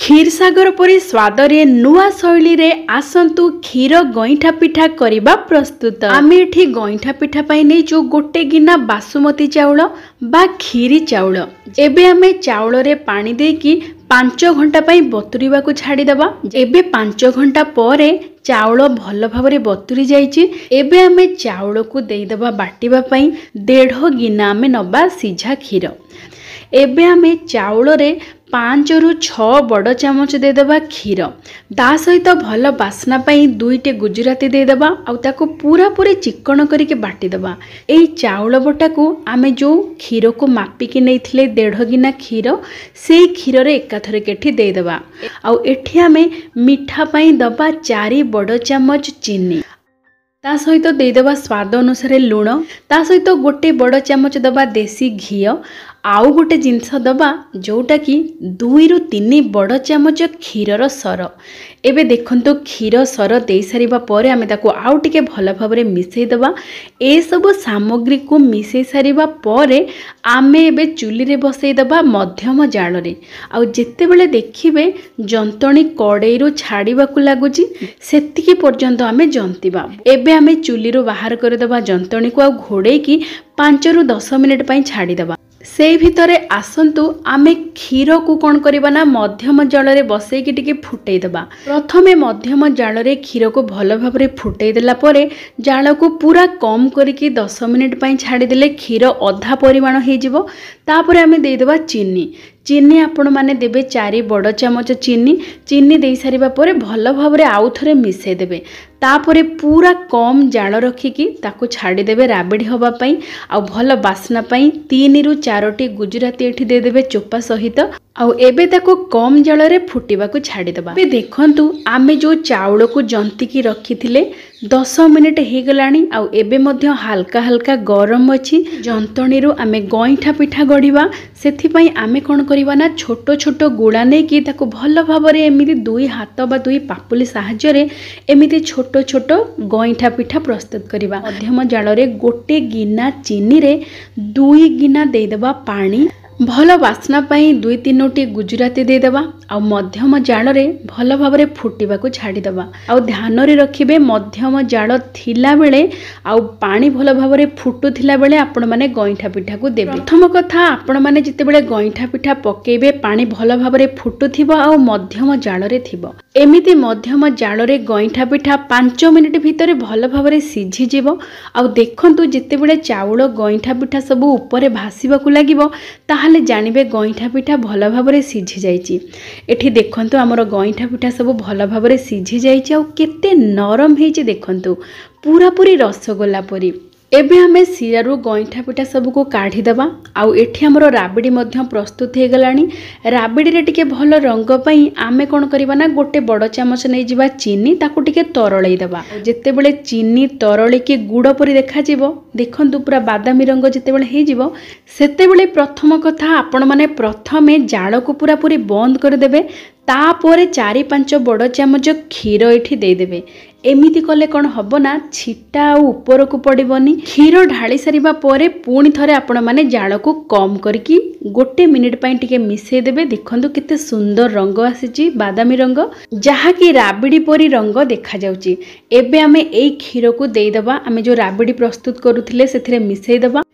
क्षीरसागर परी स्वाद रे नुआ शैली रे आसंतु क्षीर गईठा पिठा करबा प्रस्तुत। आमे एठी गईठा पिठा पाई नै जो गोटे गिना बासुमती चाउल बा खीरी चाउल एबे आमे चाउल रे पानी देकी 5 घंटा पाई बतुरीबा को छाड़ी दबा। एबे 5 घंटा परे चाउल भल भाबरे बतुरी जाइछि। एबे आमे चाउल को देई दबा बाटीबा पाई 1.5 गिना आमे नबा सिझा क्षीर। एबे आमे चाउल रे 5 रु 6 बड़ चामच देदेबा क्षीर। ता सहित भल बास्ना पाई 2टे गुजराती देदेबा आउ ताको पूरा पूरी चिकन करके बाटी देबा। एई चाउल बटा को आमे जो क्षीर को मापिकी नैथिले 1.5 गिना क्षीर सेई क्षीर रे एकाथरे केठी देदेबा। आउ एठी आमे मिठा पाई दबा 4 बड़ चामच चीनी। ता सहित देदेबा स्वाद अनुसार लुण। ता सहित गोटे बड़ चामच दबा देसी घी। आउ गोटे जिनस दबा जोटा कि 2 रु 3 बड़ चामच क्षीरर सर। एबे देखंतु क्षीर सर दे सारिबा परे आमे ताको आउ टिके भल भाबरे मिसई दबा। ए सब सामग्री को मिसई सारिबा परे आमे एबे चुली रे बसई दबा मध्यम जाल रे। आउ जेते बेले देखिबे जंतणी कड़ेई रो छाड़ीबा को लागुची सेतिकी पर्यंत आमे जंतीबा। एबे आमे चुली रो बाहर करे दबा जंतणी को आउ घोड़े की 5 रु 10 मिनिट पई छाड़ी दबा। से भितरे आसंतु आमे क्षीर को कौन करबा ना मध्यम जल रे बसई की टिके फुटई दबा। प्रथमे मध्यम जाल रे क्षीर को भल भाबरे फुटई देला परे जाल को पूरा कम करके 10 मिनिट पई छाड़ी देले क्षीर अधा परिमाण हे जिवो। तापरे आमे देई देबा चीनी। चीनी आपण माने देबे 4 बड़ चामच चीनी। चीनी दे सारिबा परे भल भाबरे आउ थरे मिसई देबे। तापरे पूरा कम जाल रखिकी ताको छाड़ी देबे राबिडी हवा पई। आउ भल बास्ना पई 3 रु 4टी गुजराती एठी दे देबे चोपा सहित। आउ एबे ताको कम जाल रे फुटिबा को छाड़ी देबा। बे देखंतु आमे जो चाउल को जंती की रखिथिले 10 मिनिट हे गलानी। आउ एबे मध्य हल्का हल्का गरम अछि। जंतणी रो आमे गईठा पिठा गढिबा सेथि पई आमे कोन करिबा ना छोटो छोटो गुड़ा नै की ताको भल भाबरे एमिति 2 हाथ बा 2 पापुली सहाय्य रे एमिति छोटो छोटो गईठा पिठा प्रस्तुत करिबा। मध्यम जाल रे गोटे गिना चीनी रे 2 गिना दे देबा पानी। भल बास्ना पाई 2-3टी गुजराती दे देबा। आउ मध्यम जाल रे भल भाबरे फुटिबा को छाड़ी देबा। आउ ध्यान रे रखिबे मध्यम जाल थिला बेले आउ पानी भल भाबरे फुटु थिला बेले आपण माने गईठा पिठा को देबे। प्रथम कथा आपण माने जिते बेले गईठा पिठा पकेबे पानी भल भाबरे फुटु थिबो आउ मध्यम जाल रे थिबो। एमिति मध्यम जाल रे गईठा पिठा 5 मिनिट भितरे भल भाबरे सिझी जिवो। आउ देखंतु जिते बेले चाउल गईठा पिठा सब ऊपर भासीबा को लागिवो ताहाले जानिबे गईठा पिठा भल भाबरे सिझी जाइछि। एठी देखंतु हमर गईठा पिठा सब भल भाबरे सिझी जाइछि। आउ केते नरम हेछि देखंतु पूरा पूरी रसगोला परी। एबे हमें सिरारू गईठा पिठा सब को काढ़ी दबा। आउ एठी हमर राबिडी मध्य प्रस्तुत हे गलानी। राबिडी रे टिके भल रंग पई आमे कोन करिबा ना गोटे बड़ चामच नै जिबा चीनी ताको टिके तरळै दबा। जेते बेले चीनी तरळी के गुड़ परी देखा जिवो देखंतु पूरा बादामी रंग जेते बेले हे जिवो सेते बेले प्रथम कथा आपण माने प्रथमे जाळ को पूरा पूरी बंद कर देबे। तापरे 4-5 बड़ चामच क्षीर एठी दे देबे। एमिति कले कौन हबो ना छिटा ऊपर को पड़िबनी। क्षीर ढाली सारिबा परे पुणी थरे आपण माने जाळ को कम करके 1 मिनिट पई टिके मिसई देबे। देखंतु केते सुंदर रंग आसीची बादामी रंग जहा कि राबिडी परी रंग देखा जाउची। एबे आमे एई क्षीर को देई दबा। आमे जो राबिडी प्रस्तुत करूथिले सेथिरे मिसई दबा।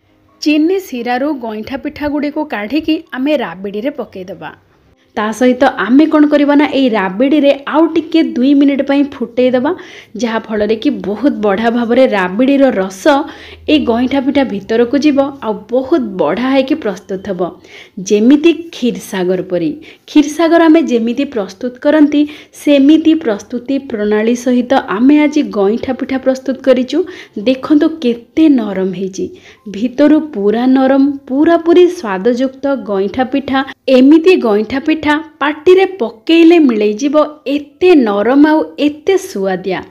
चीनी सिरारू गईठा पिठा गुडी को काढी की आमे राबिडी रे पकेई दबा। ता सहित आमे कोन करिबा ना एई राबिडी रे आउ टिके 2 मिनिट पई फुटई दबा। जहा फल रे कि बहुत बढ़ा भाबरे राबिडी रो रस ए गईठा पिठा भीतर को जीवो आउ बहुत बढ़ा है कि प्रस्तुत हबो जेमिति क्षीरसागर परी। क्षीरसागर आमे जेमिति प्रस्तुत करंती सेमिति प्रस्तुति प्रणाली सहित आमे आज गईठा पिठा प्रस्तुत करिचु। देखंतु केते नरम हेची भीतरु पूरा नरम पूरा पूरी स्वादयुक्त गईठा पिठा। एमिति गईठा पिठा पाटी रे पकेइले मिलई जीवो एते नरम आउ एते सुआदिया।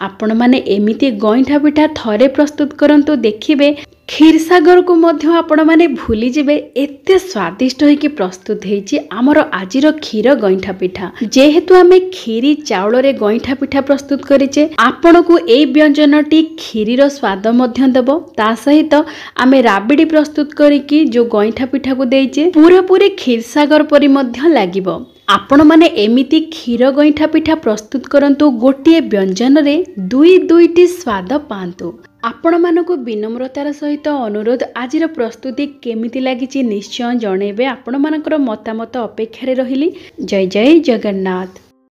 आपण माने एमिति गईठा पिठा थरे प्रस्तुत करंतु देखिबे क्षीरसागर को मध्य आपण माने भूली जिबे एते स्वादिष्ट होई कि प्रस्तुत हेछि हमर आजिर क्षीर गईठा पिठा। जेहेतु आमे खीरी चाउल रे गईठा पिठा प्रस्तुत करिचे आपण को ए व्यंजनटी खीरीर स्वाद मध्य देबो। ता सहित आमे राबिडी प्रस्तुत करिकि जो गईठा पिठा को देइचे पूरा पूरी क्षीरसागर परि मध्य लागिबो। आपण माने एमिति क्षीर गईठा पिठा प्रस्तुत करंतु गोटे व्यंजन रे दुईटी स्वाद पांतु। आपण मानकु विनम्रतार सहित अनुरोध आजिर प्रस्तुति केमिति लागिछि निश्चय जणेबे। आपण मानकर मतामत अपेक्षा रे रहिली। जय जय जगन्नाथ।